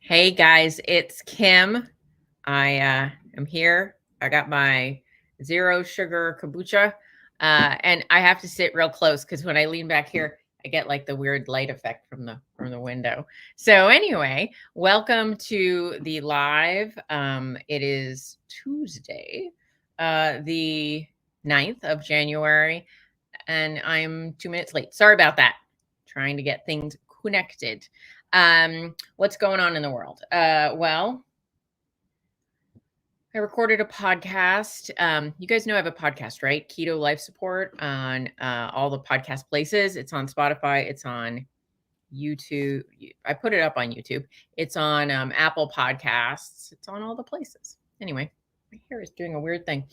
Hey guys, it's Kim. I am here. I got my zero sugar kombucha, and I have to sit real close because when I lean back here, I get like the weird light effect from the window. So anyway, welcome to the live. It is Tuesday, the 9th of January, and I'm 2 minutes late. Sorry about that. Trying to get things connected. What's going on in the world? Well, I recorded a podcast. You guys know I have a podcast, right? Keto Life Support on all the podcast places. It's on Spotify. It's on YouTube. I put it up on YouTube. It's on Apple Podcasts. It's on all the places. Anyway, my hair is doing a weird thing.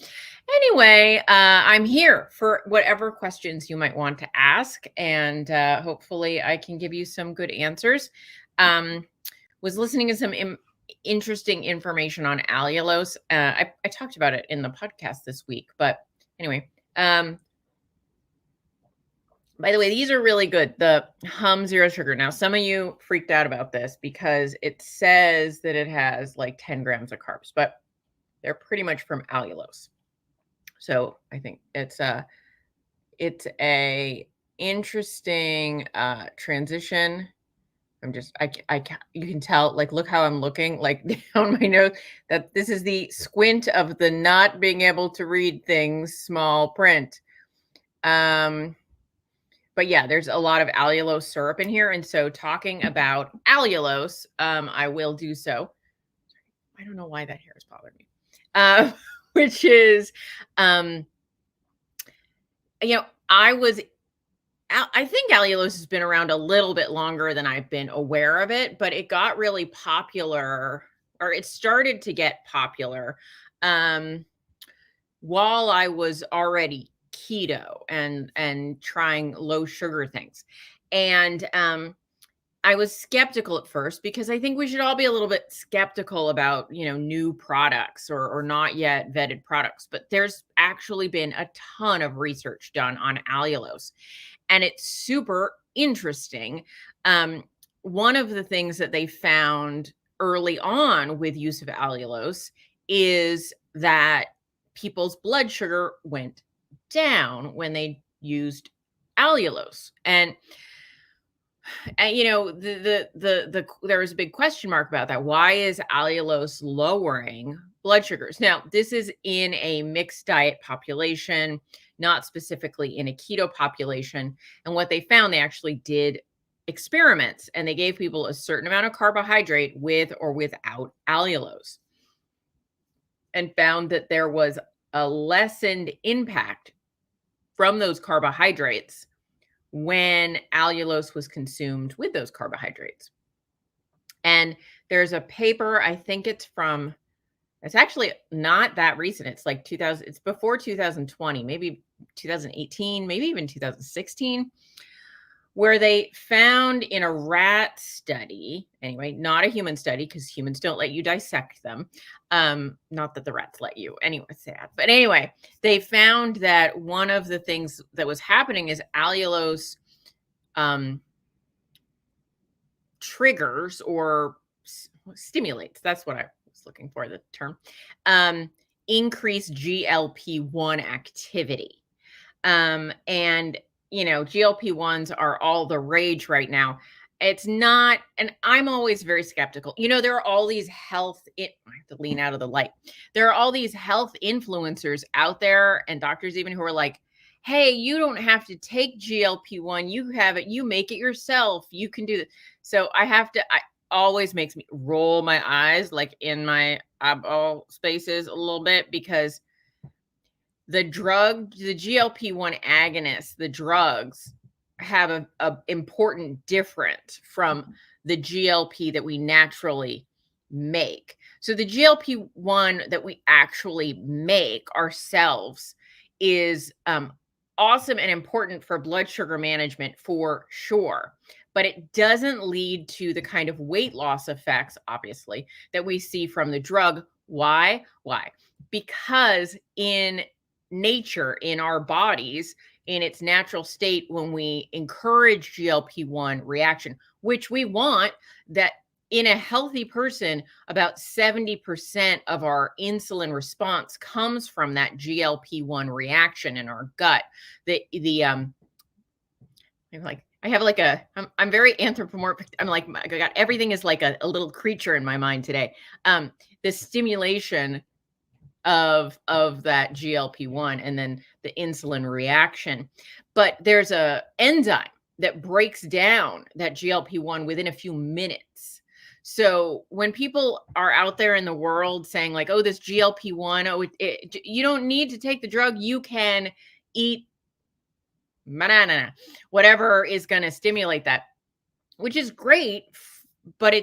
Anyway, I'm here for whatever questions you might want to ask, and hopefully I can give you some good answers. Was listening to some interesting information on allulose. I talked about it in the podcast this week, but anyway, by the way, these are really good. The Hum Zero Sugar. Now, some of you freaked out about this because it says that it has like 10 grams of carbs, but they're pretty much from allulose. So I think it's a interesting transition. You can tell, like, look how I'm looking, like down my nose, that this is the squint of the not being able to read things, small print. But yeah, there's a lot of allulose syrup in here. And so talking about allulose, I will do so. I don't know why that hair is bothering me. Which is, I think allulose has been around a little bit longer than I've been aware of it, but it got really popular, or it started to get popular while I was already keto and trying low sugar things. And I was skeptical at first because I think we should all be a little bit skeptical about, new products or not yet vetted products. But there's actually been a ton of research done on allulose, and it's super interesting. One of the things that they found early on with use of allulose is that people's blood sugar went down when they used allulose. And there was a big question mark about that. Why is allulose lowering blood sugars? Now, this is in a mixed diet population, not specifically in a keto population. And what they found, they actually did experiments, and they gave people a certain amount of carbohydrate with or without allulose, and found that there was a lessened impact from those carbohydrates when allulose was consumed with those carbohydrates. And there's a paper, I think it's actually not that recent. It's like it's before 2020, maybe 2018, maybe even 2016, where they found in a rat study, anyway, not a human study, because humans don't let you dissect them. Not that the rats let you. Anyway, sad. But anyway, they found that one of the things that was happening is allulose triggers or stimulates. That's what I was looking for, the term. Increased GLP-1 activity. And GLP-1s are all the rage right now. It's not, and I'm always very skeptical. There are all these I have to lean out of the light. There are all these health influencers out there, and doctors even, who are like, hey, you don't have to take GLP-1. You have it. You make it yourself. You can do this. So I always makes me roll my eyes, like in my eyeball spaces a little bit, because the GLP-1 agonists, the drugs, have a important difference from the GLP that we naturally make. So the GLP-1 that we actually make ourselves is awesome and important for blood sugar management, for sure. But it doesn't lead to the kind of weight loss effects, obviously, that we see from the drug. Why? Because in nature, in our bodies, in its natural state, when we encourage GLP-1 reaction, which we want, that in a healthy person, about 70% of our insulin response comes from that GLP-1 reaction in our gut. I'm like, I have like I'm very anthropomorphic. I'm like, I got everything is like a little creature in my mind today. The stimulation of that GLP-1 and then the insulin reaction. But there's a enzyme that breaks down that GLP-1 within a few minutes. So when people are out there in the world saying like, oh, this GLP-1, oh, you don't need to take the drug. You can eat banana, whatever is going to stimulate that, which is great, but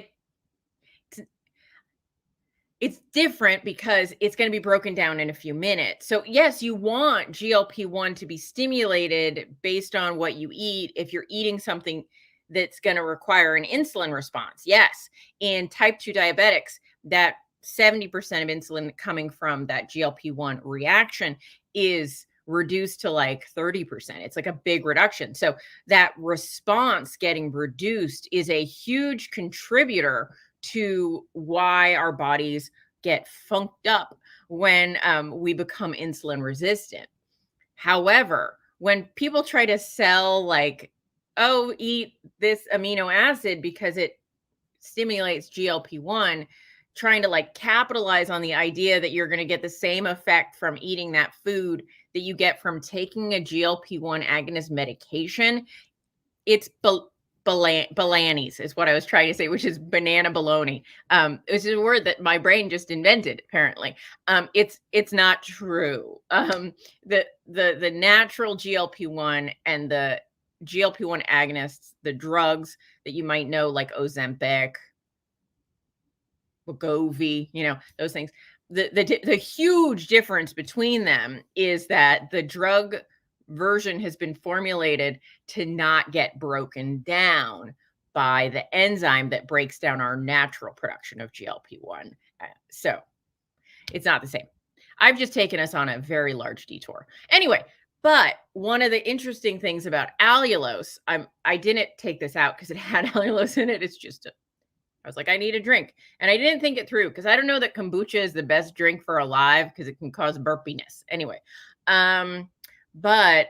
it's different because it's going to be broken down in a few minutes. So yes, you want GLP-1 to be stimulated based on what you eat. If you're eating something that's going to require an insulin response, yes. In type 2 diabetics, that 70% of insulin coming from that GLP-1 reaction is reduced to like 30%. It's like a big reduction. So that response getting reduced is a huge contributor to why our bodies get funked up when we become insulin resistant. However, when people try to sell like, oh, eat this amino acid because it stimulates GLP-1, trying to like capitalize on the idea that you're going to get the same effect from eating that food that you get from taking a GLP-1 agonist medication, it's balanis is what I was trying to say, which is banana baloney. Which is a word that my brain just invented, apparently. It's not true. The natural GLP-1 and the GLP-1 agonists, the drugs that you might know, like Ozempic, Wegovy, those things. The huge difference between them is that the drug version has been formulated to not get broken down by the enzyme that breaks down our natural production of GLP-1. So it's not the same. I've just taken us on a very large detour. Anyway, but one of the interesting things about allulose, I didn't take this out because it had allulose in it. It's just I was like, I need a drink. And I didn't think it through because I don't know that kombucha is the best drink for alive because it can cause burpiness. Anyway, but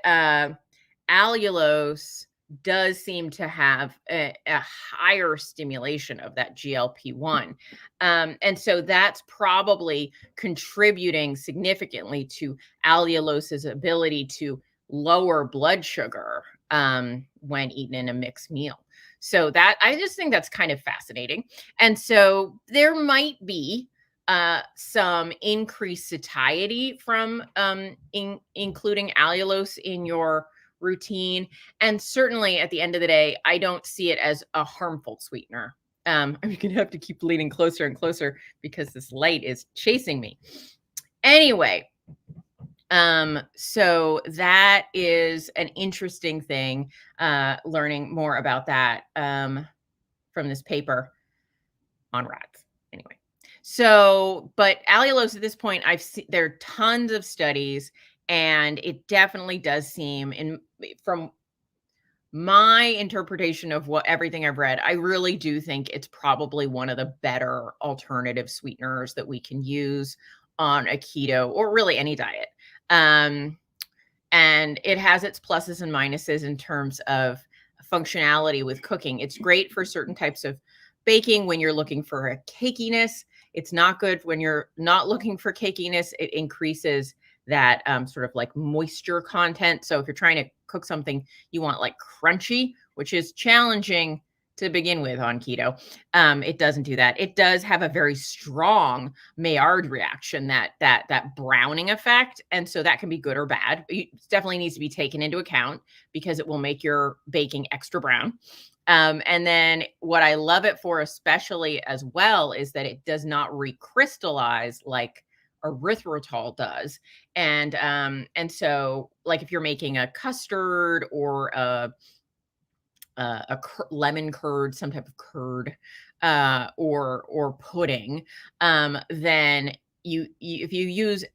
allulose does seem to have a higher stimulation of that GLP-1. And so that's probably contributing significantly to allulose's ability to lower blood sugar when eaten in a mixed meal. So that I just think that's kind of fascinating. And so there might be some increased satiety from including allulose in your routine. And certainly at the end of the day, I don't see it as a harmful sweetener. I'm going to have to keep leaning closer and closer because this light is chasing me. Anyway, so that is an interesting thing, learning more about that from this paper on rats. Anyway, so, but allulose at this point, I've seen there are tons of studies, and it definitely does seem, from my interpretation of everything I've read, I really do think it's probably one of the better alternative sweeteners that we can use on a keto or really any diet. And it has its pluses and minuses in terms of functionality with cooking. It's great for certain types of baking when you're looking for a cakiness. It's not good when you're not looking for cakiness. It increases that sort of like moisture content. So if you're trying to cook something you want like crunchy, which is challenging to begin with on keto, it doesn't do that. It does have a very strong Maillard reaction, that browning effect. And so that can be good or bad. It definitely needs to be taken into account because it will make your baking extra brown. And then what I love it for especially as well is that it does not recrystallize like erythritol does. And so like if you're making a custard or a lemon curd, some type of curd, or pudding, then if you use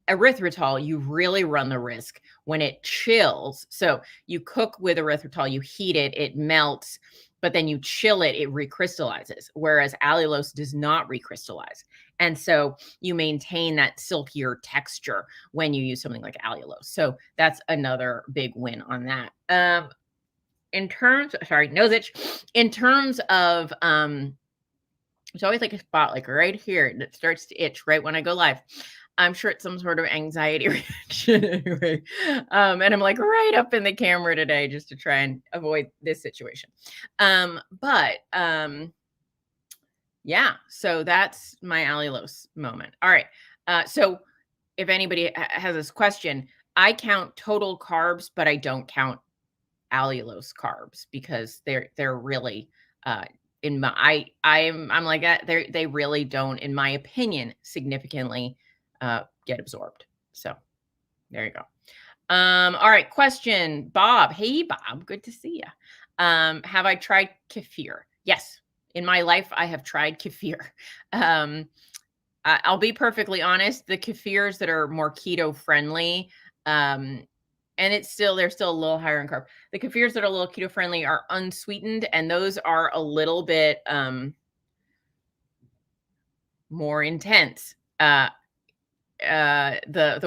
erythritol, you really run the risk when it chills. So you cook with erythritol, you heat it, it melts, but then you chill it, it recrystallizes, whereas allulose does not recrystallize. And so you maintain that silkier texture when you use something like allulose. So that's another big win on that. In terms, sorry, nose itch. In terms of, it's always like a spot, like right here, that starts to itch right when I go live. I'm sure it's some sort of anxiety reaction anyway. And I'm like right up in the camera today just to try and avoid this situation. Yeah, so that's my allulose moment. All right. So if anybody has this question, I count total carbs, but I don't count allulose carbs because they're really in my I'm like that. They really don't, in my opinion, significantly get absorbed. So there you go. All right, question, Bob. Hey, Bob, good to see you. Have I tried kefir? Yes, in my life I have tried kefir. I'll be perfectly honest. The kefirs that are more keto friendly, and they're still a little higher in carb. The kefirs that are a little keto friendly are unsweetened, and those are a little bit more intense. The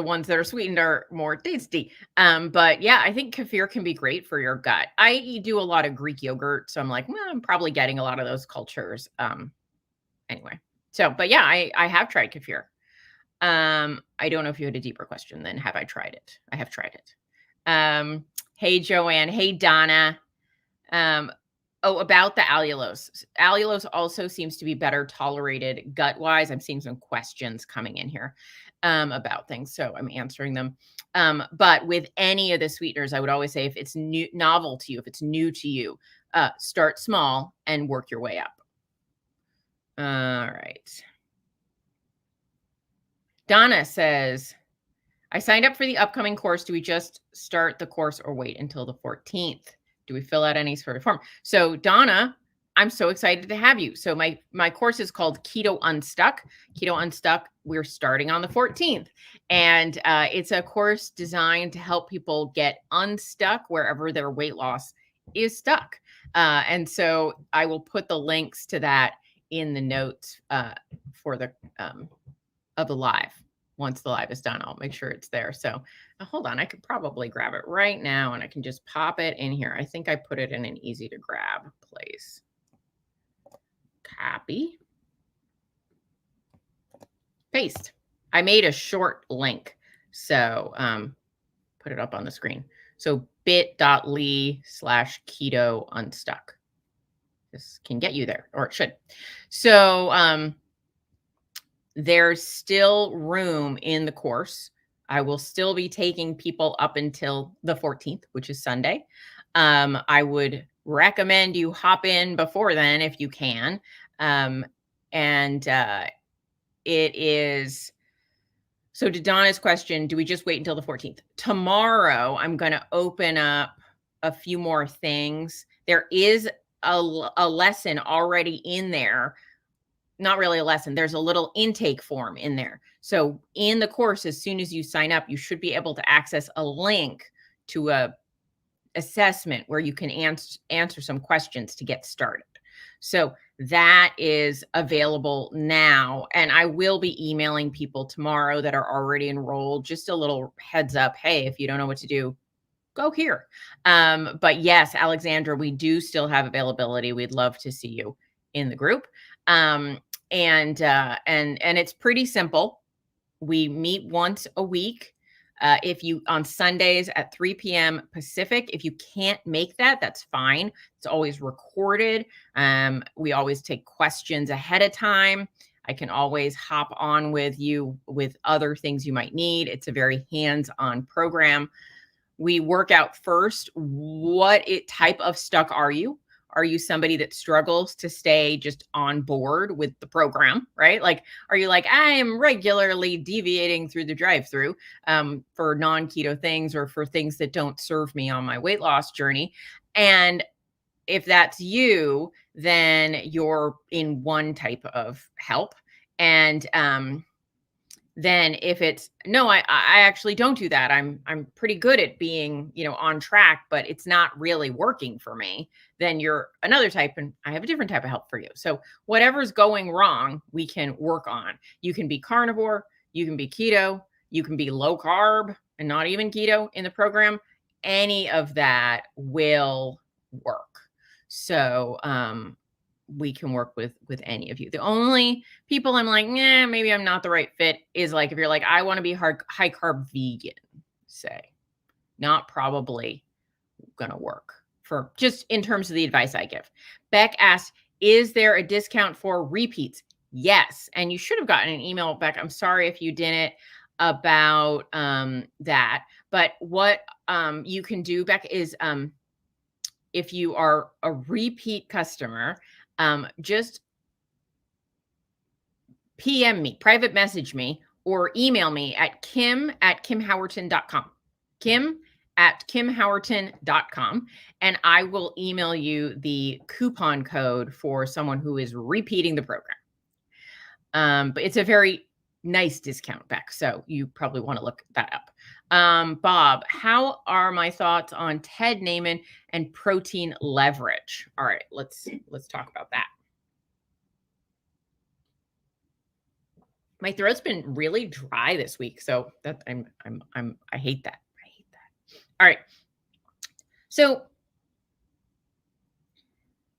ones that are sweetened are more tasty. But yeah, I think kefir can be great for your gut. I do a lot of Greek yogurt, so I'm like, well, I'm probably getting a lot of those cultures. Anyway, so but yeah, I have tried kefir. I don't know if you had a deeper question then. Have I tried it? I have tried it. Hey Joanne, hey Donna. About the allulose. Allulose also seems to be better tolerated gut-wise. I'm seeing some questions coming in here about things, so I'm answering them. But with any of the sweeteners, I would always say if it's novel to you, if it's new to you, start small and work your way up. All right. Donna says, I signed up for the upcoming course. Do we just start the course or wait until the 14th? Do we fill out any sort of form? So Donna, I'm so excited to have you. So my course is called Keto Unstuck. Keto Unstuck, we're starting on the 14th. And it's a course designed to help people get unstuck wherever their weight loss is stuck. And so I will put the links to that in the notes for the of the live. Once the live is done, I'll make sure it's there. So hold on, I could probably grab it right now and I can just pop it in here. I think I put it in an easy to grab place. Copy. Paste. I made a short link. So put it up on the screen. So bit.ly/keto unstuck. This can get you there, or it should. So there's still room in the course. I will still be taking people up until the 14th, which is Sunday. I would recommend you hop in before then if you can. It is, so to Donna's question, do we just wait until the 14th? Tomorrow, I'm going to open up a few more things. There is a lesson already in there. Not really a lesson. There's a little intake form in there. So in the course, as soon as you sign up, you should be able to access a link to a assessment where you can answer some questions to get started. So that is available now. And I will be emailing people tomorrow that are already enrolled. Just a little heads up. Hey, if you don't know what to do, go here. But yes, Alexandra, we do still have availability. We'd love to see you in the group. And it's pretty simple. We meet once a week. On Sundays at 3 p.m. Pacific, if you can't make that, that's fine. It's always recorded. We always take questions ahead of time. I can always hop on with you with other things you might need. It's a very hands-on program. We work out first, what type of stuck are you? Are you somebody that struggles to stay just on board with the program, right? Like, are you like, I am regularly deviating through the drive-through for non-keto things or for things that don't serve me on my weight loss journey? And if that's you, then you're in one type of help. And Then if it's no, I actually don't do that. I'm pretty good at being, on track, but it's not really working for me. Then you're another type and I have a different type of help for you. So whatever's going wrong, we can work on. You can be carnivore, you can be keto, you can be low carb and not even keto in the program. Any of that will work. So we can work with any of you. The only people I'm like, yeah, maybe I'm not the right fit is like if you're like, I want to be high carb vegan, say, not probably gonna work for just in terms of the advice I give. Beck asked, is there a discount for repeats? Yes. And you should have gotten an email, Beck. I'm sorry if you didn't, about that. But what you can do, Beck, is if you are a repeat customer, just PM me, private message me, or email me at kim@kimhowerton.com. Kim@kimhowerton.com. And I will email you the coupon code for someone who is repeating the program. But it's a very nice discount, Beck. So you probably want to look that up. Bob, how are my thoughts on Ted Naiman and protein leverage? All right, let's talk about that. My throat's been really dry this week, so that I hate that. I hate that. All right. So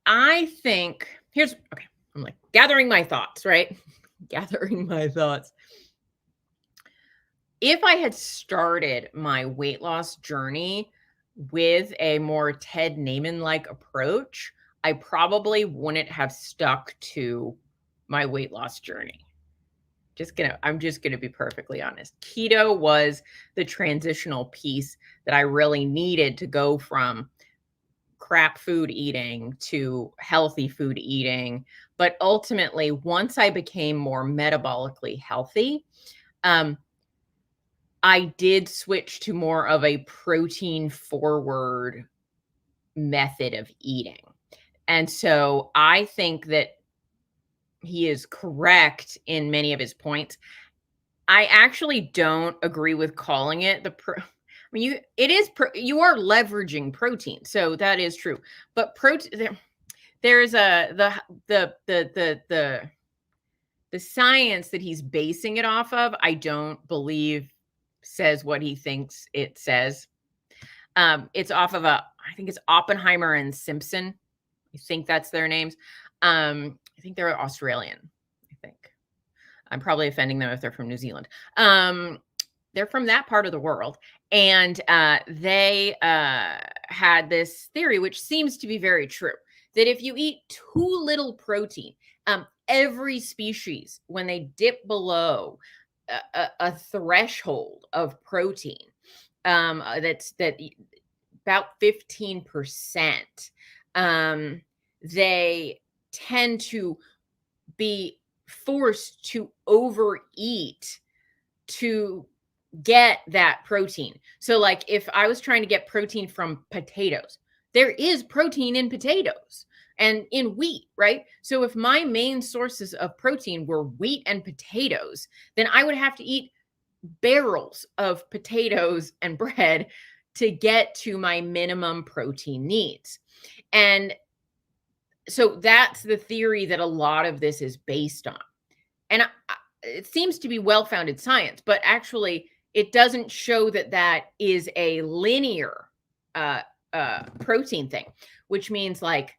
I think I'm like gathering my thoughts, right? Gathering my thoughts. If I had started my weight loss journey with a more Ted Naiman-like approach, I probably wouldn't have stuck to my weight loss journey. I'm just gonna be perfectly honest. Keto was the transitional piece that I really needed to go from crap food eating to healthy food eating. But ultimately, once I became more metabolically healthy, I did switch to more of a protein forward method of eating. And so I think that he is correct in many of his points. I actually don't agree with calling it you are leveraging protein, so that is true. But there's the science that he's basing it off of, I don't believe says what he thinks it says. It's off of I think it's Oppenheimer and Simpson. I think that's their names. I think they're Australian, I think. I'm probably offending them if they're from New Zealand. They're from that part of the world. And they had this theory, which seems to be very true, that if you eat too little protein, every species, when they dip below a threshold of protein, that's about 15%, they tend to be forced to overeat to get that protein. So like if I was trying to get protein from potatoes, there is protein in potatoes and in wheat, right? So if my main sources of protein were wheat and potatoes, then I would have to eat barrels of potatoes and bread to get to my minimum protein needs. And so that's the theory that a lot of this is based on. And it seems to be well-founded science, but actually it doesn't show that that is a linear protein thing, which means like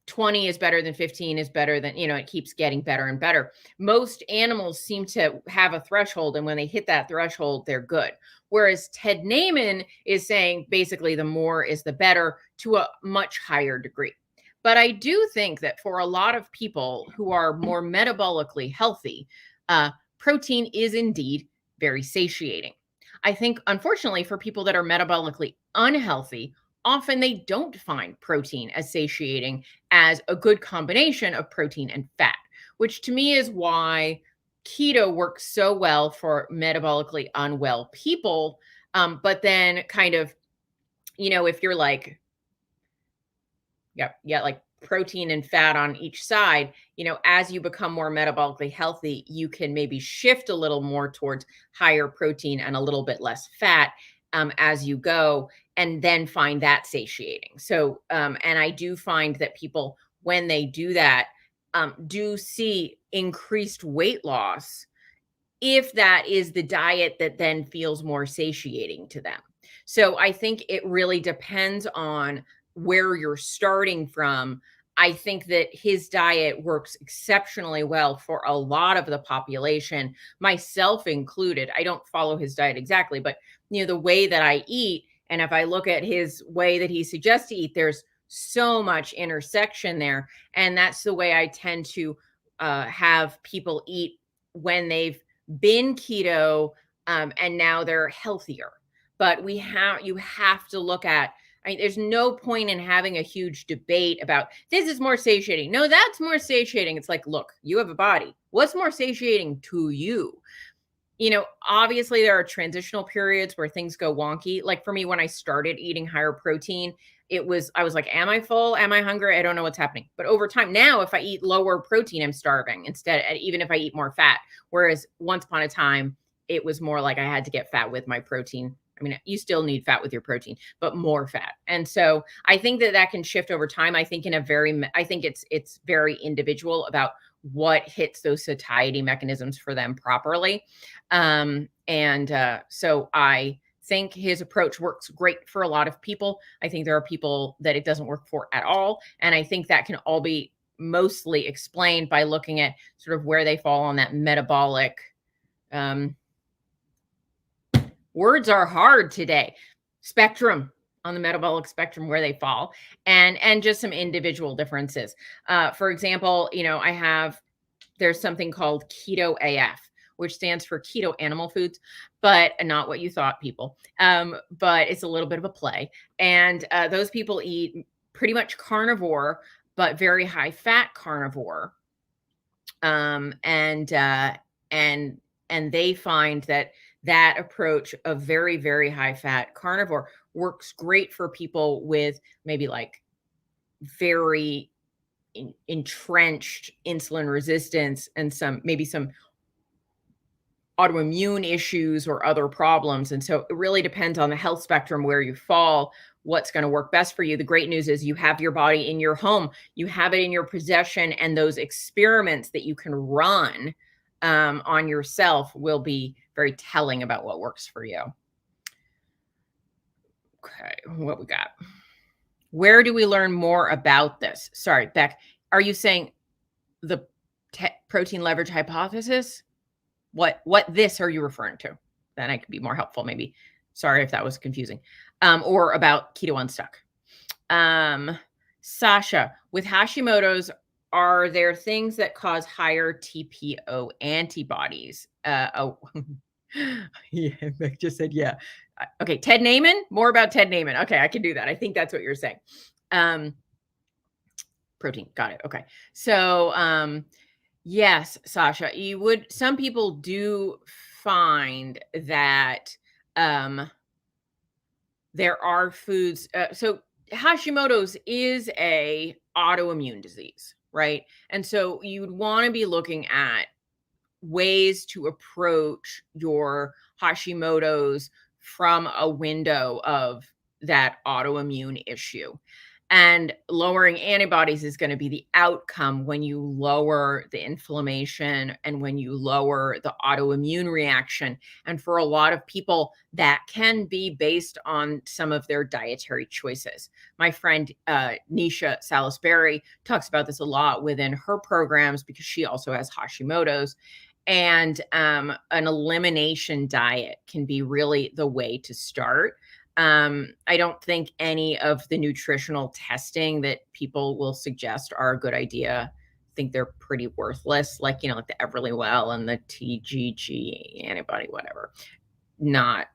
20 is better than 15 is better than, it keeps getting better and better. Most animals seem to have a threshold, and when they hit that threshold, they're good. Whereas Ted Naiman is saying basically the more is the better to a much higher degree. But I do think that for a lot of people who are more metabolically healthy, protein is indeed very satiating. I think, unfortunately, for people that are metabolically unhealthy, often they don't find protein as satiating as a good combination of protein and fat, which to me is why keto works so well for metabolically unwell people. But then kind of, if you're like, like protein and fat on each side, as you become more metabolically healthy, you can maybe shift a little more towards higher protein and a little bit less fat as you go, and then find that satiating. So, and I do find that people, when they do that, do see increased weight loss if that is the diet that then feels more satiating to them. So I think it really depends on where you're starting from. I think that his diet works exceptionally well for a lot of the population, myself included. I don't follow his diet exactly, but the way that I eat, and if I look at his way that he suggests to eat, there's so much intersection there. And that's the way I tend to have people eat when they've been keto, and now they're healthier. But you have to look at, I mean, there's no point in having a huge debate about this is more satiating. No, that's more satiating. It's like, look, you have a body. What's more satiating to you? Obviously there are transitional periods where things go wonky. Like for me, when I started eating higher protein, I was like, am I full? Am I hungry? I don't know what's happening. But over time, now if I eat lower protein, I'm starving instead, even if I eat more fat. Whereas once upon a time, it was more like I had to get fat with my protein. I mean, you still need fat with your protein, but more fat. And so I think that can shift over time. I think it's very individual about what hits those satiety mechanisms for them properly. So I think his approach works great for a lot of people. I think there are people that it doesn't work for at all. And I think that can all be mostly explained by looking at sort of where they fall on that metabolic, words are hard today, spectrum, on the metabolic spectrum, where they fall, and just some individual differences. For example, there's something called Keto AF, which stands for keto animal foods, but not what you thought, people. But it's a little bit of a play. And those people eat pretty much carnivore, but very high fat carnivore. And they find that approach of very, very high fat carnivore works great for people with maybe like very entrenched insulin resistance and maybe some autoimmune issues or other problems. And so it really depends on the health spectrum where you fall, what's going to work best for you. The great news is you have your body in your home, you have it in your possession, and those experiments that you can run on yourself will be very telling about what works for you. Okay, what we got? Where do we learn more about this? Sorry, Beck, are you saying the protein leverage hypothesis? What this are you referring to? Then I could be more helpful, maybe. Sorry if that was confusing. Or about Keto Unstuck. Sasha, with Hashimoto's, are there things that cause higher TPO antibodies? Oh, yeah, Beck just said, yeah. Okay, Ted Naiman, more about Ted Naiman. Okay, I can do that. I think that's what you're saying. Protein, got it. Okay. So, yes, Sasha, some people do find that there are foods. So Hashimoto's is a autoimmune disease, right? And so you'd want to be looking at ways to approach your Hashimoto's from a window of that autoimmune issue. And lowering antibodies is going to be the outcome when you lower the inflammation and when you lower the autoimmune reaction. And for a lot of people, that can be based on some of their dietary choices. My friend Nisha Salisbury talks about this a lot within her programs because she also has Hashimoto's. And an elimination diet can be really the way to start. I don't think any of the nutritional testing that people will suggest are a good idea. I think they're pretty worthless, like the Everlywell and the TGG antibody, whatever. Not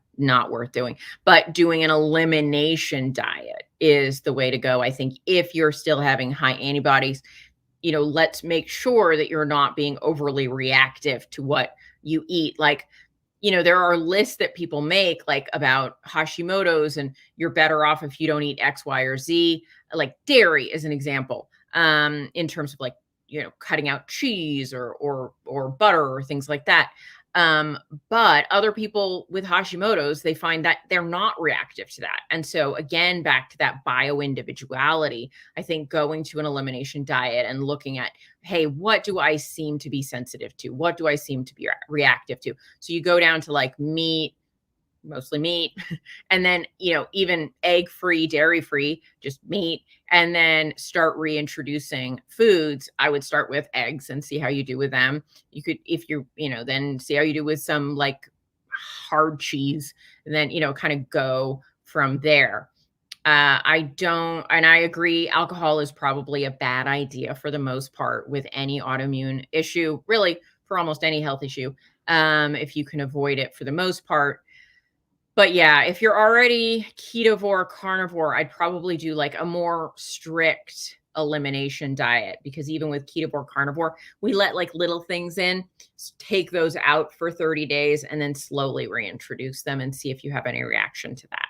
worth doing. But doing an elimination diet is the way to go. I think if you're still having high antibodies, let's make sure that you're not being overly reactive to what you eat. Like, there are lists that people make like about Hashimoto's and you're better off if you don't eat X, Y, or Z, like dairy is an example. in terms of like, cutting out cheese or butter or things like that. Um, but other people with Hashimoto's, they find that they're not reactive to that. And so again, back to that bio individuality, I think going to an elimination diet and looking at, hey, what do I seem to be sensitive to? What do I seem to be reactive to? So you go down to like meat, mostly meat, and then, even egg free, dairy free, just meat, and then start reintroducing foods. I would start with eggs and see how you do with them. You could, if you're, then see how you do with some like hard cheese, and then, kind of go from there. And I agree, alcohol is probably a bad idea for the most part with any autoimmune issue, really for almost any health issue. If you can avoid it for the most part. But yeah, if you're already ketovore, carnivore, I'd probably do like a more strict elimination diet, because even with ketovore, carnivore, we let like little things in, take those out for 30 days and then slowly reintroduce them and see if you have any reaction to that.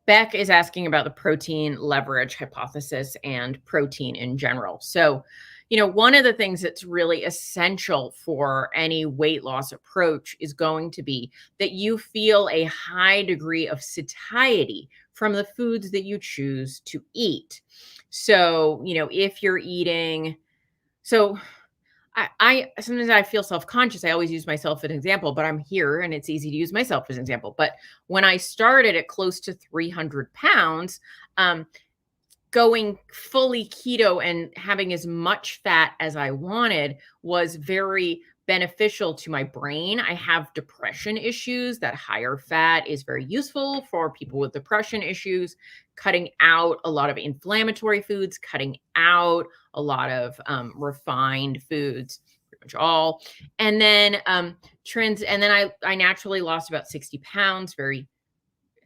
Beck is asking about the protein leverage hypothesis and protein in general. So, one of the things that's really essential for any weight loss approach is going to be that you feel a high degree of satiety from the foods that you choose to eat. So, if you're eating, so I sometimes I feel self-conscious. I always use myself as an example, but I'm here and it's easy to use myself as an example. But when I started at close to 300 pounds, going fully keto and having as much fat as I wanted was very beneficial to my brain. I have depression issues. That higher fat is very useful for people with depression issues, cutting out a lot of inflammatory foods, cutting out a lot of refined foods, pretty much all. And then and then I naturally lost about 60 pounds very.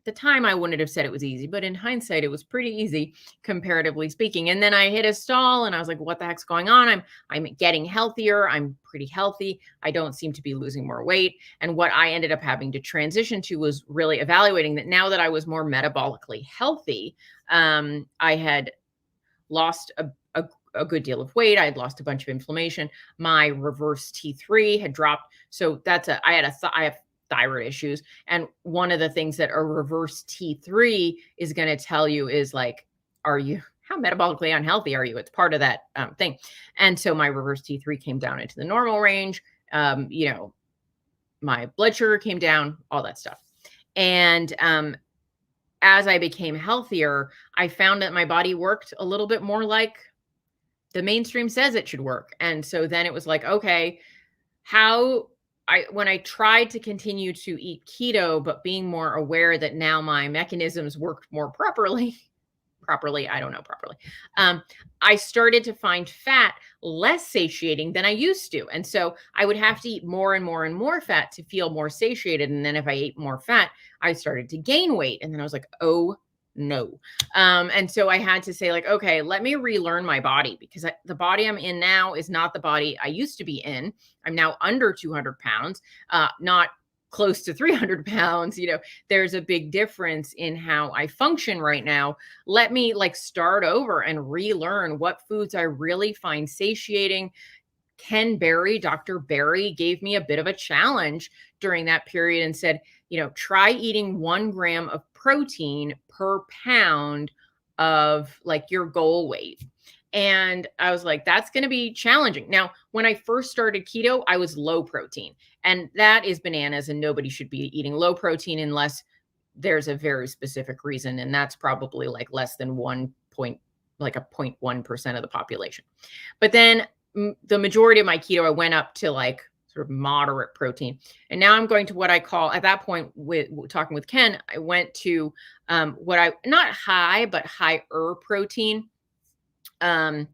At the time, I wouldn't have said it was easy, but in hindsight, it was pretty easy, comparatively speaking. And then I hit a stall and I was like, what the heck's going on? I'm getting healthier. I'm pretty healthy. I don't seem to be losing more weight. And what I ended up having to transition to was really evaluating that now that I was more metabolically healthy, I had lost a good deal of weight. I had lost a bunch of inflammation. My reverse T3 had dropped. So I have thyroid issues. And one of the things that a reverse T3 is going to tell you is like, how metabolically unhealthy are you? It's part of that thing. And so my reverse T3 came down into the normal range. My blood sugar came down, all that stuff. And as I became healthier, I found that my body worked a little bit more like the mainstream says it should work. And so then it was like, okay, when I tried to continue to eat keto, but being more aware that now my mechanisms worked more properly, I don't know properly. I started to find fat less satiating than I used to. And so I would have to eat more and more and more fat to feel more satiated. And then if I ate more fat, I started to gain weight. And then I was like, oh no. And so I had to say like, okay, let me relearn my body, because the body I'm in now is not the body I used to be in. I'm now under 200 pounds, not close to 300 pounds. There's a big difference in how I function right now. Let me like start over and relearn what foods I really find satiating. Dr. Berry gave me a bit of a challenge during that period and said, try eating 1 gram of protein per pound of like your goal weight. And I was like, that's going to be challenging. Now, when I first started keto, I was low protein, and that is bananas. And nobody should be eating low protein unless there's a very specific reason. And that's probably like less than 0.1% of the population. But then the majority of my keto, I went up to like sort of moderate protein. And now I'm going to what I call, at that point, with talking with Ken, I went to not high, but higher protein. And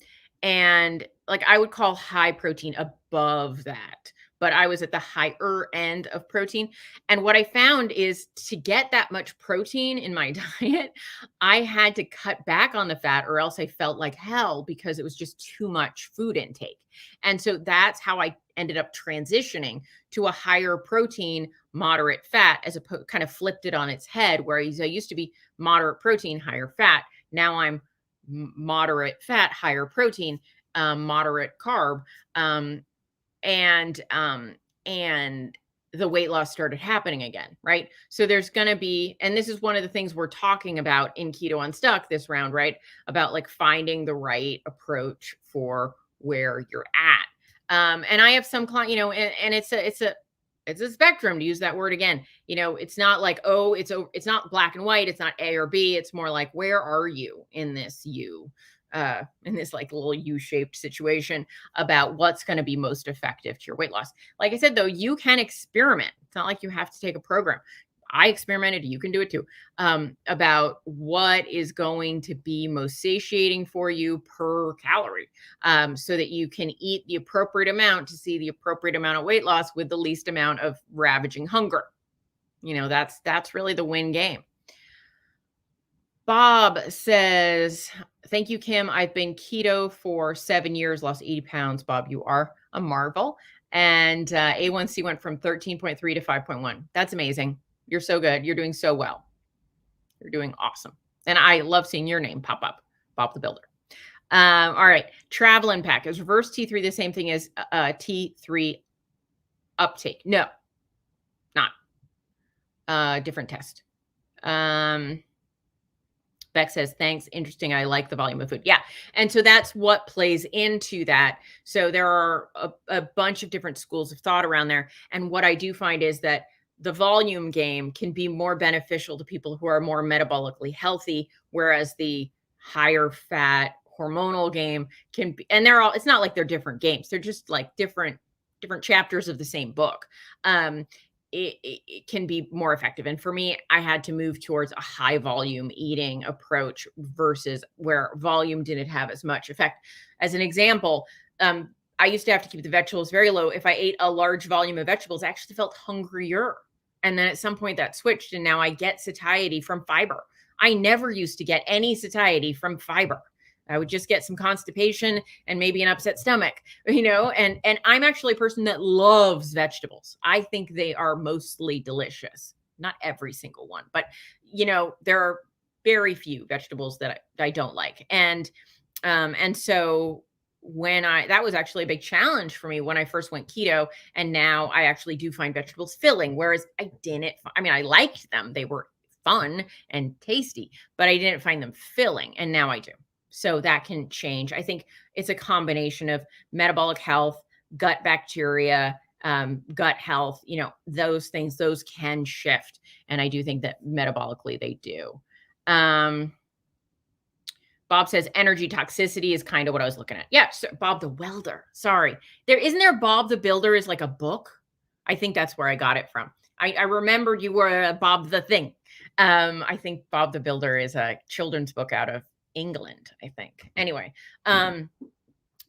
like I would call high protein above that, but I was at the higher end of protein. And what I found is to get that much protein in my diet, I had to cut back on the fat, or else I felt like hell because it was just too much food intake. And so that's how I ended up transitioning to a higher protein, moderate fat, kind of flipped it on its head, where I used to be moderate protein, higher fat. Now I'm moderate fat, higher protein, moderate carb, and the weight loss started happening again, right? So there's going to be, and this is one of the things we're talking about in Keto Unstuck this round, right? About like finding the right approach for where you're at. And I have some client, and it's a spectrum, to use that word again. It's not like, oh, it's not black and white. It's not A or B. It's more like, where are you in this in this like little U-shaped situation about what's going to be most effective to your weight loss. Like I said, though, you can experiment. It's not like you have to take a program. I experimented. You can do it too. About what is going to be most satiating for you per calorie, so that you can eat the appropriate amount to see the appropriate amount of weight loss with the least amount of ravaging hunger. That's really the win game. Bob says, thank you, Kim. I've been keto for 7 years, lost 80 pounds. Bob, you are a marvel. And A1C went from 13.3 to 5.1. That's amazing. You're so good. You're doing so well. You're doing awesome. And I love seeing your name pop up, Bob the Builder. All right. Travel Impact. Is reverse T3 the same thing as T3 uptake? No, not. Different test. Beck says, thanks. Interesting. I like the volume of food. Yeah. And so that's what plays into that. So there are a bunch of different schools of thought around there. And what I do find is that the volume game can be more beneficial to people who are more metabolically healthy, whereas the higher fat hormonal game can be, and it's not like they're different games. They're just like different chapters of the same book. It can be more effective. And for me, I had to move towards a high volume eating approach versus where volume didn't have as much effect. As an example, I used to have to keep the vegetables very low. If I ate a large volume of vegetables, I actually felt hungrier. And then at some point that switched, and now I get satiety from fiber. I never used to get any satiety from fiber. I would just get some constipation and maybe an upset stomach, and I'm actually a person that loves vegetables. I think they are mostly delicious. Not every single one, but there are very few vegetables that I don't like. And so that was actually a big challenge for me when I first went keto. And now I actually do find vegetables filling, whereas I liked them. They were fun and tasty, but I didn't find them filling. And now I do. So that can change. I think it's a combination of metabolic health, gut bacteria, gut health, those things, those can shift. And I do think that metabolically they do. Bob says energy toxicity is kind of what I was looking at. Yeah. So Bob the Welder. Sorry. Isn't there Bob the Builder is like a book? I think that's where I got it from. I remembered you were Bob the Thing. I think Bob the Builder is a children's book out of England, I think. Anyway,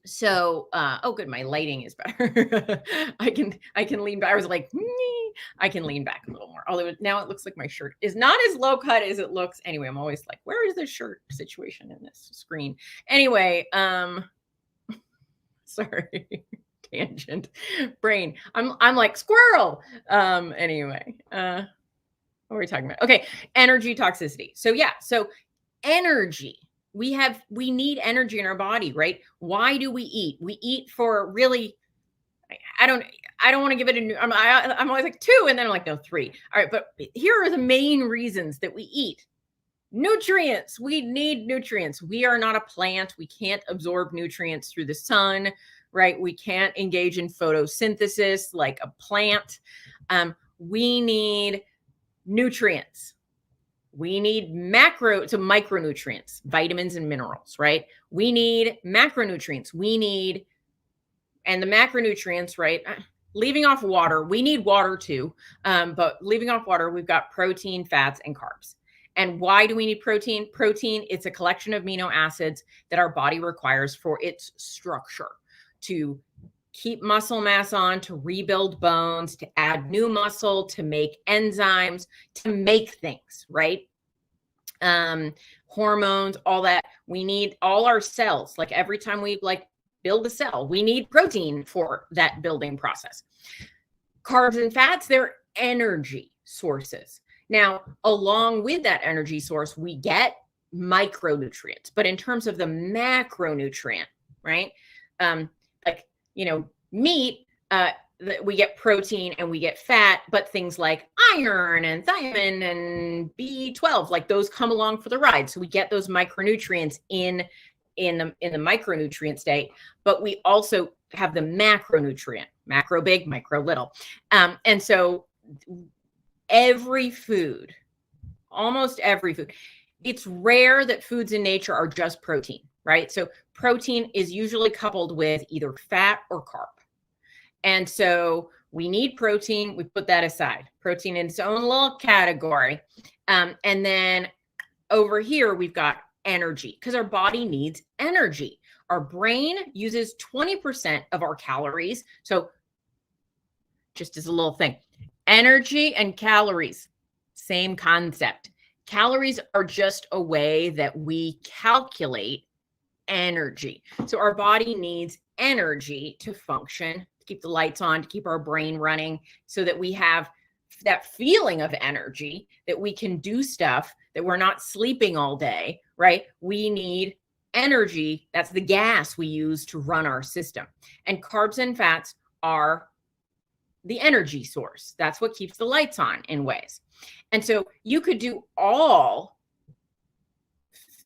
so oh good, my lighting is better. I can lean back. I was like, I can lean back a little more. Although now it looks like my shirt is not as low cut as it looks. Anyway, I'm always like, where is the shirt situation in this screen? Anyway, sorry. Tangent brain. I'm like squirrel. Anyway, what were we talking about? Okay, energy toxicity. So yeah, so energy. We need energy in our body, right? Why do we eat? We eat for really, I don't want to give it I'm always like 2, and then I'm like, no, 3. All right. But here are the main reasons that we eat. Nutrients. We need nutrients. We are not a plant. We can't absorb nutrients through the sun, right? We can't engage in photosynthesis like a plant. We need nutrients. We need micronutrients, vitamins and minerals, right? We need macronutrients. And the macronutrients, right? Leaving off water, we need water too. But leaving off water, we've got protein, fats, and carbs. And why do we need protein? Protein, it's a collection of amino acids that our body requires for its structure to keep muscle mass on, to rebuild bones, to add new muscle, to make enzymes, to make things, right? Hormones, all that. We need all our cells. Like every time we build a cell, we need protein for that building process. Carbs and fats, they're energy sources. Now, along with that energy source, we get micronutrients. But in terms of the macronutrient, right? Like, meat, we get protein and we get fat, but things like iron and thiamine and B12, like those come along for the ride. So we get those micronutrients in the micronutrient state, but we also have the macronutrient, macro big, micro little. And so every food, almost every food, it's rare that foods in nature are just protein, right? So protein is usually coupled with either fat or carb. And so we need protein. We put that aside. Protein in its own little category. And then over here, we've got energy, because our body needs energy. Our brain uses 20% of our calories. So just as a little thing, energy and calories, same concept. Calories are just a way that we calculate energy. So our body needs energy to function, to keep the lights on, to keep our brain running, so that we have that feeling of energy, that we can do stuff, that we're not sleeping all day, right? We need energy. That's the gas we use to run our system. And carbs and fats are the energy source. That's what keeps the lights on in ways. And so you could do all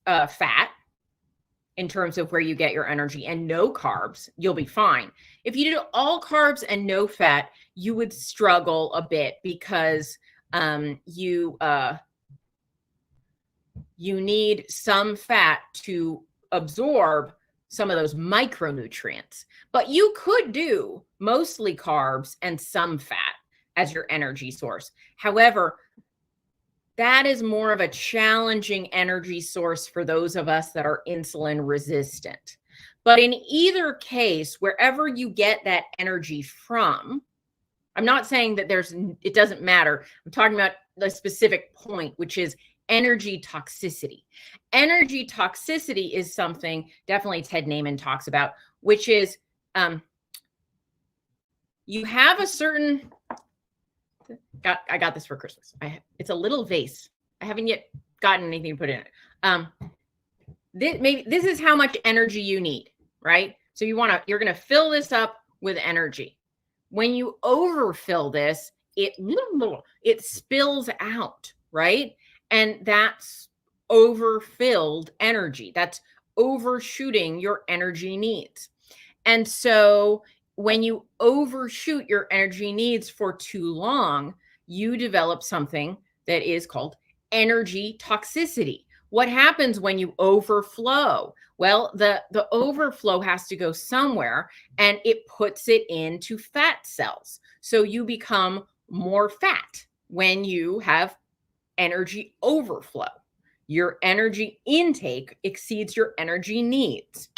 fat in terms of where you get your energy and no carbs, you'll be fine. If you did all carbs and no fat, you would struggle a bit, because you need some fat to absorb some of those micronutrients. But you could do mostly carbs and some fat as your energy source. However, that is more of a challenging energy source for those of us that are insulin resistant. But in either case, wherever you get that energy from, I'm not saying that it doesn't matter. I'm talking about the specific point, which is energy toxicity. Energy toxicity is something definitely Ted Naiman talks about, which is you have a certain, I got this for Christmas. It's a little vase. I haven't yet gotten anything to put in it. This is how much energy you need, right? So you're going to fill this up with energy. When you overfill this, it spills out, right? And that's overfilled energy. That's overshooting your energy needs. And so when you overshoot your energy needs for too long, you develop something that is called energy toxicity. What happens when you overflow? Well, the overflow has to go somewhere, and it puts it into fat cells. So you become more fat when you have energy overflow. Your energy intake exceeds your energy needs.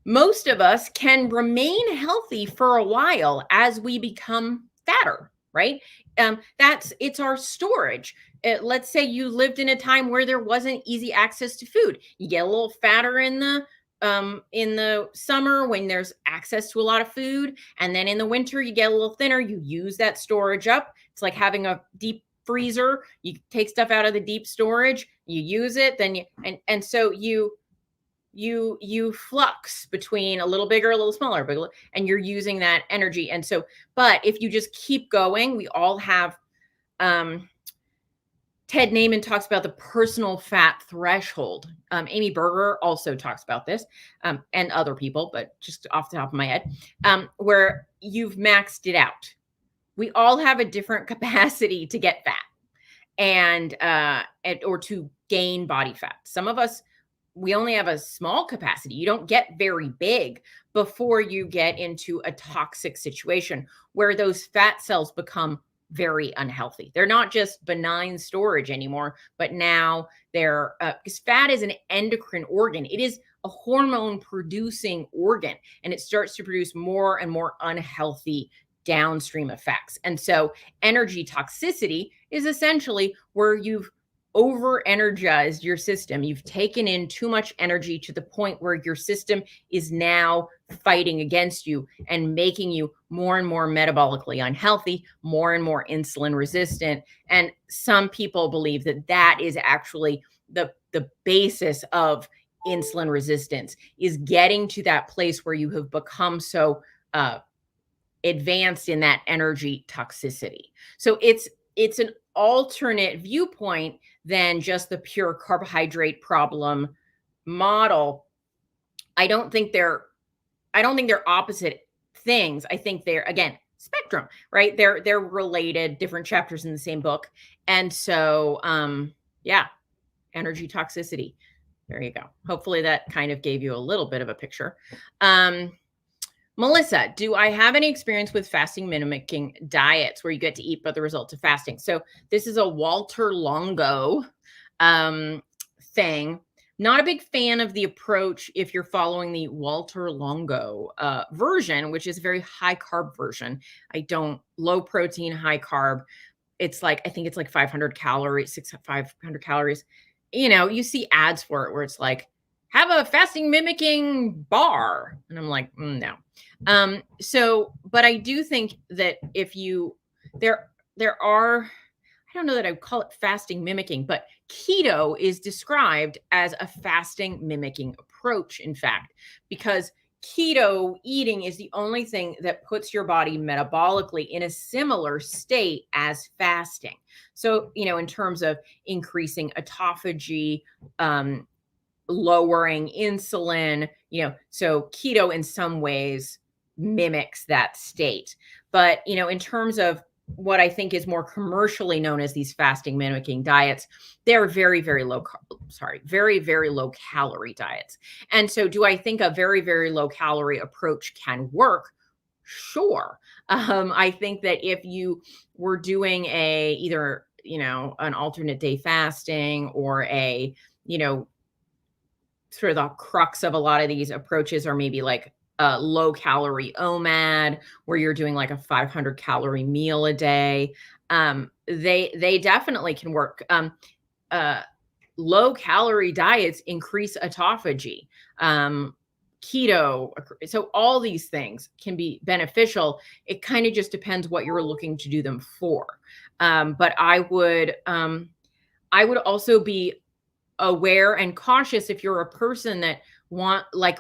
Most of us can remain healthy for a while as we become fatter, right? It's our storage. Let's say you lived in a time where there wasn't easy access to food. You get a little fatter in the summer when there's access to a lot of food, and then in the winter you get a little thinner. You use that storage up. It's like having a deep freezer. You take stuff out of the deep storage, you use it, then so you flux between a little bigger, a little smaller, and you're using that energy. And so, but if you just keep going, we all have, Ted Naiman talks about the personal fat threshold. Amy Berger also talks about this, and other people, but just off the top of my head, where you've maxed it out. We all have a different capacity to get fat or to gain body fat. Some of us, we only have a small capacity. You don't get very big before you get into a toxic situation where those fat cells become very unhealthy. They're not just benign storage anymore, but now they're, because fat is an endocrine organ. It is a hormone producing organ, and it starts to produce more and more unhealthy downstream effects. And so energy toxicity is essentially where you've over energized your system. You've taken in too much energy to the point where your system is now fighting against you and making you more and more metabolically unhealthy, more and more insulin resistant. And some people believe that that is actually the basis of insulin resistance, is getting to that place where you have become so advanced in that energy toxicity. So it's an alternate viewpoint than just the pure carbohydrate problem model. I don't think they're opposite things. I think they're, again, spectrum, right? They're related, different chapters in the same book. And so yeah, energy toxicity. There you go. Hopefully that kind of gave you a little bit of a picture. Melissa, do I have any experience with fasting mimicking diets where you get to eat but the results of fasting? So this is a Walter Longo thing. Not a big fan of the approach if you're following the Walter Longo version, which is a very high carb version. Low protein, high carb. It's like, I think it's like 500 calories, 500 calories. You see ads for it where it's like, have a fasting mimicking bar. And I'm like, no. But I do think that there are, I don't know that I would call it fasting mimicking, but keto is described as a fasting mimicking approach, in fact, because keto eating is the only thing that puts your body metabolically in a similar state as fasting. So, in terms of increasing autophagy, lowering insulin, so keto in some ways mimics that state. But, in terms of what I think is more commercially known as these fasting mimicking diets, they're very, very very, very low calorie diets. And so do I think a very, very low calorie approach can work? Sure. I think that if you were doing either, an alternate day fasting or sort of the crux of a lot of these approaches are maybe like a low calorie OMAD, where you're doing like a 500 calorie meal a day. They definitely can work. Low calorie diets increase autophagy. Keto, so all these things can be beneficial. It kind of just depends what you're looking to do them for. But I would also be aware and cautious if you're a person that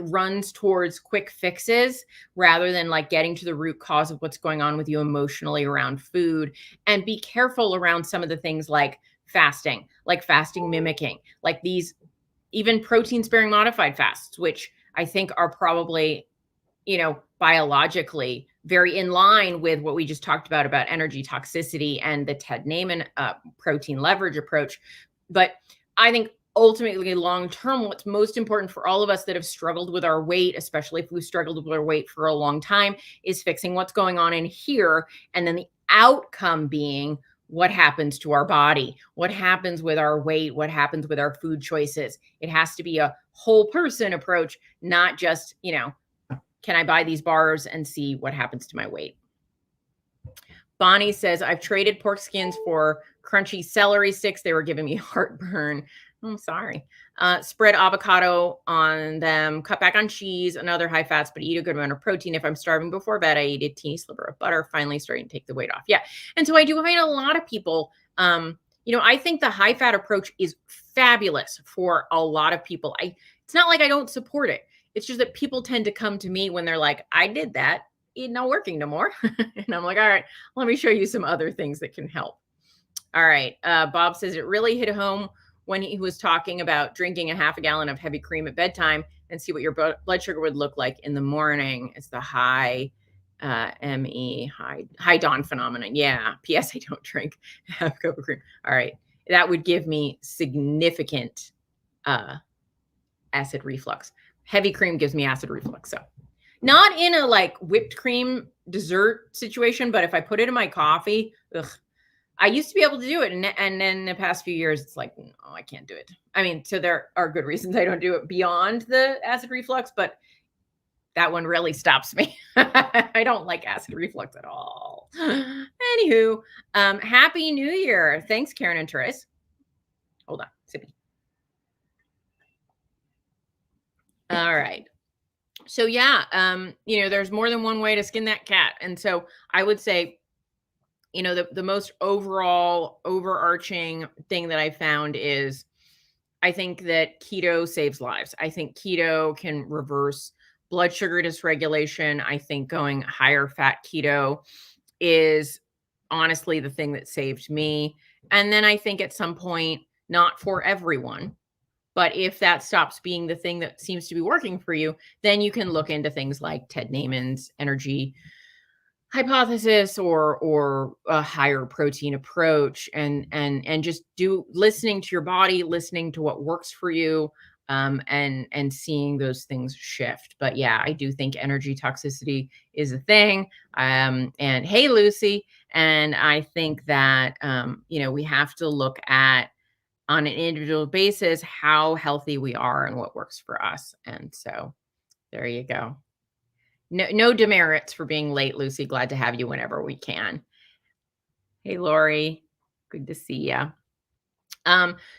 runs towards quick fixes rather than like getting to the root cause of what's going on with you emotionally around food. And be careful around some of the things like fasting mimicking, like these even protein sparing modified fasts, which I think are probably, biologically very in line with what we just talked about energy toxicity and the Ted Naiman protein leverage approach. But I think ultimately, long term, what's most important for all of us that have struggled with our weight, especially if we've struggled with our weight for a long time, is fixing what's going on in here. And then the outcome being what happens to our body, what happens with our weight, what happens with our food choices. It has to be a whole person approach, not just, can I buy these bars and see what happens to my weight? Bonnie says, I've traded pork skins for crunchy celery sticks. They were giving me heartburn. I'm sorry. Spread avocado on them, cut back on cheese and other high fats, but eat a good amount of protein. If I'm starving before bed, I eat a teeny sliver of butter, finally starting to take the weight off. Yeah. And so I do find a lot of people, I think the high fat approach is fabulous for a lot of people. It's not like I don't support it. It's just that people tend to come to me when they're like, I did that. It's not working no more. And I'm like, all right, let me show you some other things that can help. All right. Bob says it really hit home when he was talking about drinking a half a gallon of heavy cream at bedtime and see what your blood sugar would look like in the morning. It's the high high dawn phenomenon. Yeah. P.S. I don't drink half a cup of cream. All right. That would give me significant acid reflux. Heavy cream gives me acid reflux. So not in a like whipped cream dessert situation, but if I put it in my coffee, I used to be able to do it. And then the past few years, it's like, no, I can't do it. I mean, so there are good reasons I don't do it beyond the acid reflux, but that one really stops me. I don't like acid reflux at all. Anywho, Happy New Year. Thanks, Karen and Therese. Hold on. Sippy. All right. So yeah, there's more than one way to skin that cat. And so I would say, the most overall overarching thing that I found is I think that keto saves lives. I think keto can reverse blood sugar dysregulation. I think going higher fat keto is honestly the thing that saved me. And then I think at some point, not for everyone, but if that stops being the thing that seems to be working for you, then you can look into things like Ted Naiman's energy hypothesis or a higher protein approach, and just listening to your body, listening to what works for you, and seeing those things shift. But yeah, I do think energy toxicity is a thing. And hey, Lucy. And I think that we have to look at, on an individual basis, how healthy we are and what works for us. And so there you go. No demerits for being late, Lucy. Glad to have you whenever we can. Hey, Lori. Good to see ya.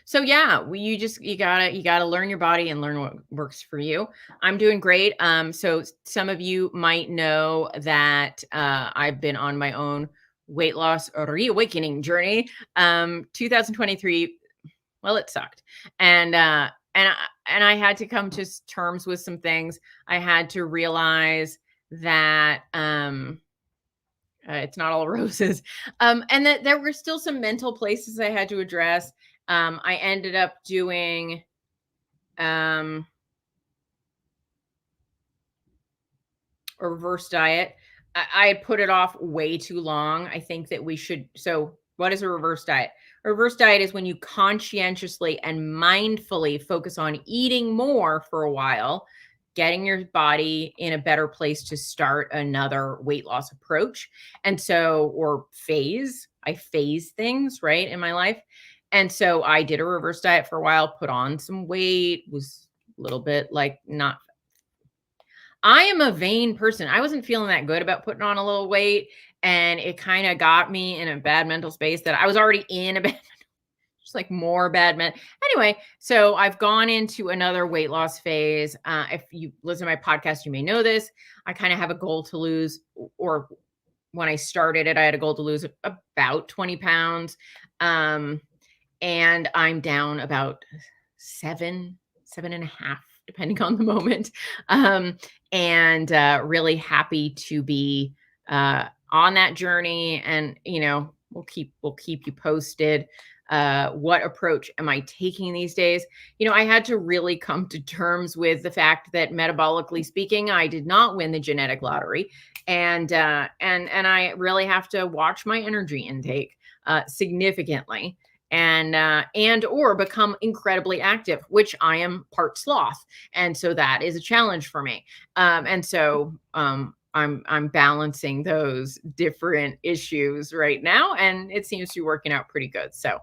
So yeah, you gotta learn your body and learn what works for you. I'm doing great. So some of you might know that I've been on my own weight loss reawakening journey. 2023, well, it sucked. And I had to come to terms with some things. I had to realize that it's not all roses, and that there were still some mental places I had to address. I ended up doing a reverse diet. I had put it off way too long. I think that we should. So, what is a reverse diet? A reverse diet is when you conscientiously and mindfully focus on eating more for a while, getting your body in a better place to start another weight loss approach. And so, or phase, I phase things, right, in my life. And so I did a reverse diet for a while, put on some weight, was a little bit like not. I am a vain person. I wasn't feeling that good about putting on a little weight, and it kind of got me in a bad mental space that I was already in a bad, just like more bad men. Anyway, so I've gone into another weight loss phase. If you listen to my podcast, you may know this. I kind of have a goal to lose, or when I started it, I had a goal to lose about 20 pounds. And I'm down about 7.5, depending on the moment. And really happy to be on that journey. And we'll keep you posted. What approach am I taking these days? I had to really come to terms with the fact that, metabolically speaking, I did not win the genetic lottery, and I really have to watch my energy intake significantly, and or become incredibly active, which I am part sloth, and so that is a challenge for me. And so I'm balancing those different issues right now, and it seems to be working out pretty good. So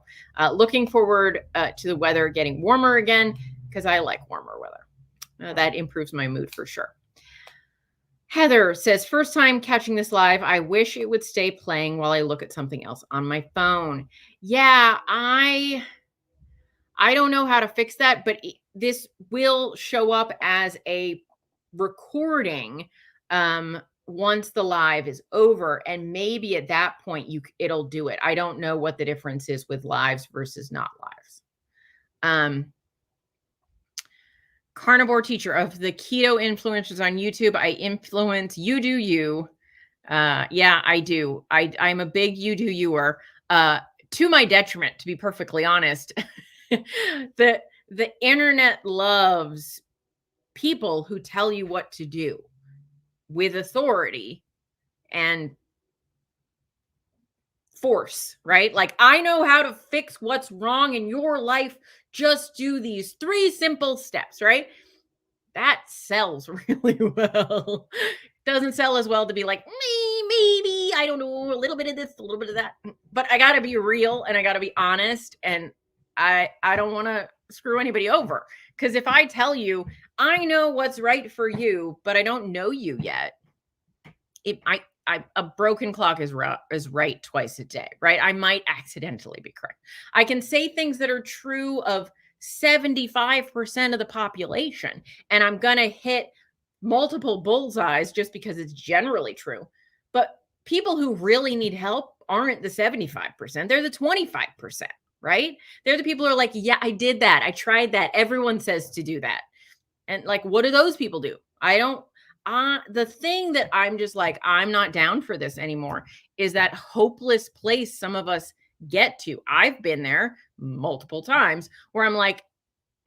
looking forward to the weather getting warmer again, because I like warmer weather. That improves my mood for sure. Heather says, first time catching this live. I wish it would stay playing while I look at something else on my phone. Yeah, I don't know how to fix that, but this will show up as a recording once the live is over, and maybe at that point it'll do it. I don't know what the difference is with lives versus not lives. Carnivore teacher, of the keto influencers on YouTube, I influence. You do you. Yeah, I do. I'm a big you do youer, to my detriment, to be perfectly honest. The internet loves people who tell you what to do with authority and force, right? Like, I know how to fix what's wrong in your life. Just do these 3 simple steps, right? That sells really well. Doesn't sell as well to be like, maybe, I don't know, a little bit of this, a little bit of that. But I got to be real, and I got to be honest, and I don't want to screw anybody over. Because if I tell you, I know what's right for you, but I don't know you yet, a broken clock is right twice a day, right? I might accidentally be correct. I can say things that are true of 75% of the population, and I'm going to hit multiple bullseyes just because it's generally true. But people who really need help aren't the 75%, they're the 25%, right? They're the people who are like, yeah, I did that. I tried that. Everyone says to do that. And like, what do those people do? I don't, the thing that I'm just like, I'm not down for this anymore is that hopeless place some of us get to. I've been there multiple times where I'm like,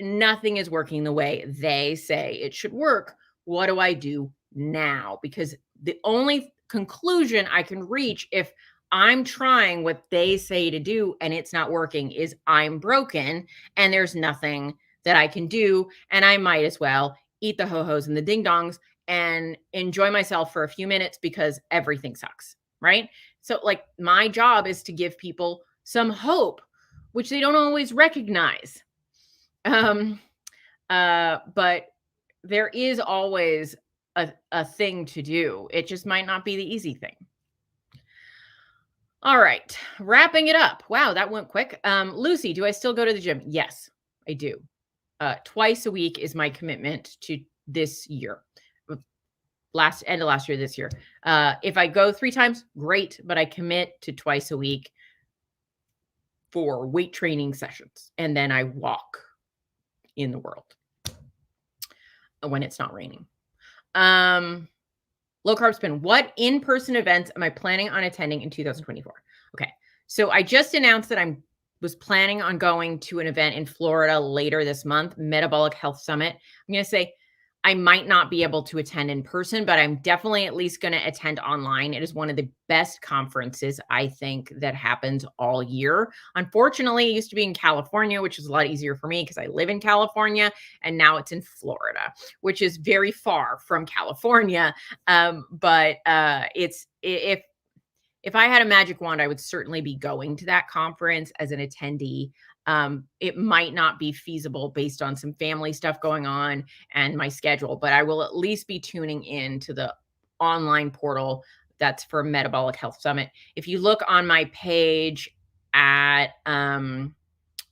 nothing is working the way they say it should work. What do I do now? Because the only conclusion I can reach if I'm trying what they say to do and it's not working is I'm broken and there's nothing that I can do. And I might as well eat the ho-hos and the ding dongs and enjoy myself for a few minutes because everything sucks. Right. So, like, my job is to give people some hope, which they don't always recognize. But there is always a thing to do. It just might not be the easy thing. All right, wrapping it up. Wow, that went quick. Lucy, do I still go to the gym? Yes, I do. Twice a week is my commitment to this year. End of last year, this year. If I go 3 times, great, but I commit to twice a week for weight training sessions, and then I walk in the world when it's not raining. Low carb spin. What in-person events am I planning on attending in 2024? Okay. So I just announced that I was planning on going to an event in Florida later this month, Metabolic Health Summit. I'm going to say I might not be able to attend in person, but I'm definitely at least going to attend online. It is one of the best conferences, I think, that happens all year. Unfortunately, it used to be in California, which is a lot easier for me because I live in California, and now it's in Florida, which is very far from California. But it's if I had a magic wand, I would certainly be going to that conference as an attendee. It might not be feasible based on some family stuff going on and my schedule, but I will at least be tuning in to the online portal that's for Metabolic Health Summit. If you look on my page at on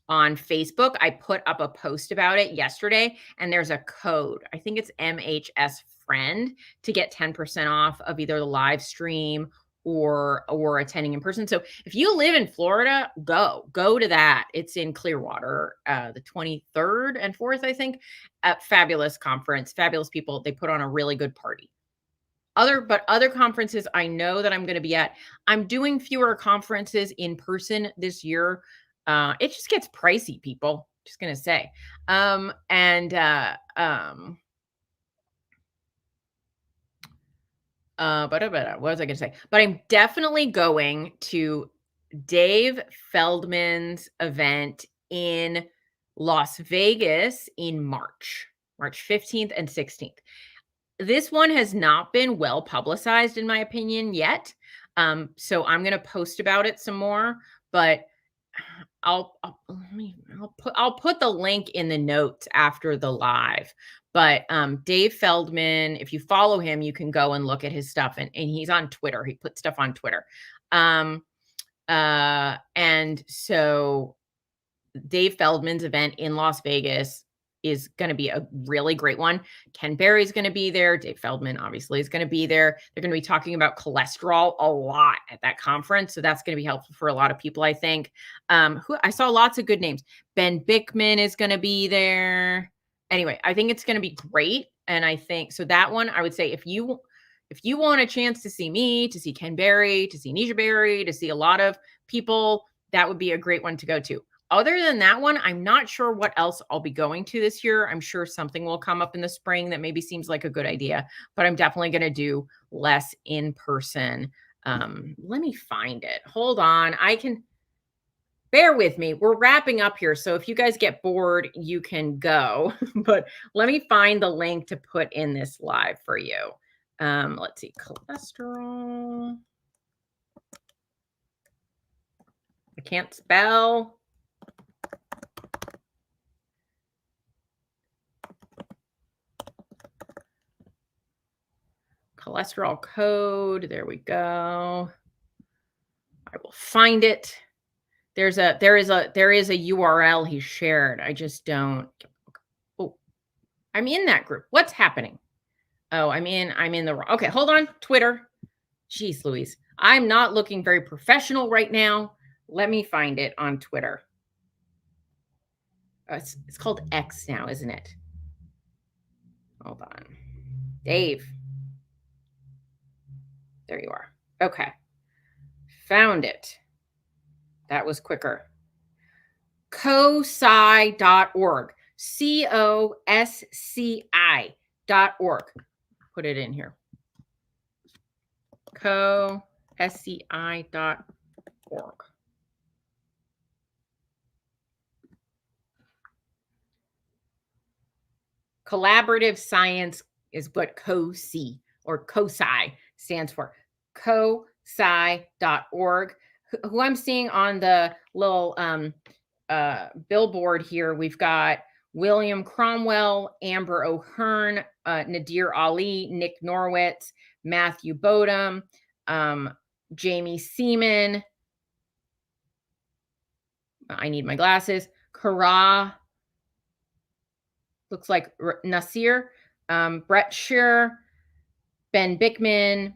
Facebook, I put up a post about it yesterday, and there's a code. I think it's MHS friend to get 10% off of either the live stream or attending in person. So if you live in Florida, go to that. It's in Clearwater, the 23rd and 4th, I think. Fabulous conference, fabulous people. They put on a really good party. Other conferences I know that I'm going to be at. I'm doing fewer conferences in person this year. It just gets pricey, people. Just going to say. What was I going to say? But I'm definitely going to Dave Feldman's event in Las Vegas in March 15th and 16th. This one has not been well publicized, in my opinion, yet. So I'm going to post about it some more, but I'll put the link in the notes after the live. But Dave Feldman, if you follow him, you can go and look at his stuff, and he's on Twitter. He puts stuff on Twitter. And so Dave Feldman's event in Las Vegas is going to be a really great one. Ken Berry's going to be there. Dave Feldman obviously is going to be there. They're going to be talking about cholesterol a lot at that conference. So that's going to be helpful for a lot of people, I think. I saw lots of good names. Ben Bickman is going to be there. Anyway, I think it's going to be great. And I think, so that one, I would say if you want a chance to see me, to see Ken Berry, to see Nisha Berry, to see a lot of people, that would be a great one to go to. Other than that one, I'm not sure what else I'll be going to this year. I'm sure something will come up in the spring that maybe seems like a good idea, but I'm definitely going to do less in person. Let me find it. Hold on. Bear with me. We're wrapping up here. So if you guys get bored, you can go, but let me find the link to put in this live for you. Let's see. Cholesterol. I can't spell. cholesterol code. There we go. I will find it. There is a URL he shared. I just don't. Oh, I'm in that group. What's happening? Oh, I'm in the wrong. Okay, hold on. Twitter. Jeez Louise. I'm not looking very professional right now. Let me find it on Twitter. It's called X now, isn't it? Hold on. Dave. There you are. Okay. Found it. That was quicker. COSCI.org. COSCI.org. Put it in here. COSCI.org. Collaborative science is what COSI or COSI stands for. COSI.org. Who I'm seeing on the little billboard here, we've got William Cromwell, Amber O'Hearn, Nadir Ali, Nick Norwitz, Matthew Bodum, Jamie Seaman. I need my glasses. Kara. Looks like Nasir, Brett Shearer, Ben Bickman,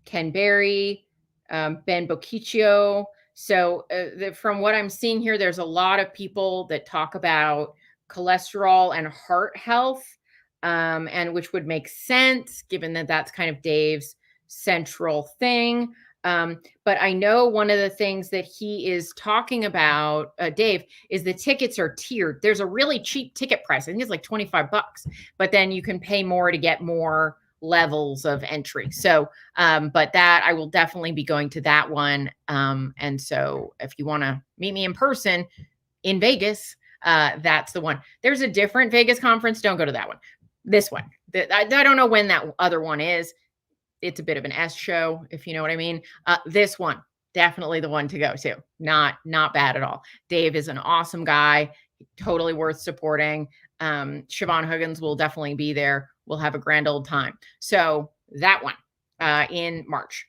Ken Berry, Ben Bocciccio. So from what I'm seeing here, there's a lot of people that talk about cholesterol and heart health, and which would make sense given that that's kind of Dave's central thing. But I know one of the things that he is talking about, Dave, is the tickets are tiered. There's a really cheap ticket price. I think it's like $25, but then you can pay more to get more levels of entry. So, but that I will definitely be going to that one. And so if you want to meet me in person in Vegas, that's the one. There's a different Vegas conference. Don't go to that one. This one. I don't know when that other one is. It's a bit of an S show, if you know what I mean. This one, definitely the one to go to. Not bad at all. Dave is an awesome guy, totally worth supporting. Siobhan Huggins will definitely be there. We'll have a grand old time. So that one in March,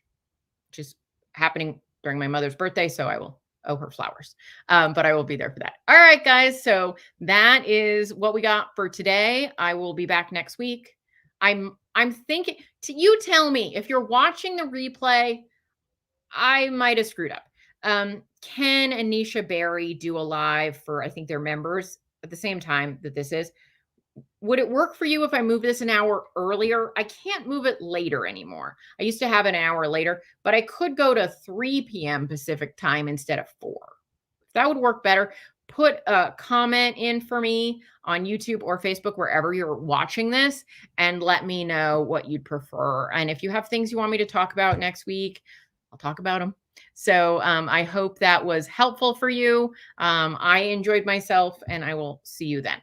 which is happening during my mother's birthday. So I will owe her flowers, but I will be there for that. All right, guys. So that is what we got for today. I will be back next week. I'm thinking, you tell me if you're watching the replay, I might have screwed up. Ken and Nisha Berry do a live for, I think, their members at the same time that this is. Would it work for you if I move this an hour earlier? I can't move it later anymore. I used to have an hour later, but I could go to 3 p.m. Pacific time instead of 4. If that would work better, put a comment in for me on YouTube or Facebook, wherever you're watching this, and let me know what you'd prefer. And if you have things you want me to talk about next week, I'll talk about them. So I hope that was helpful for you. I enjoyed myself, and I will see you then.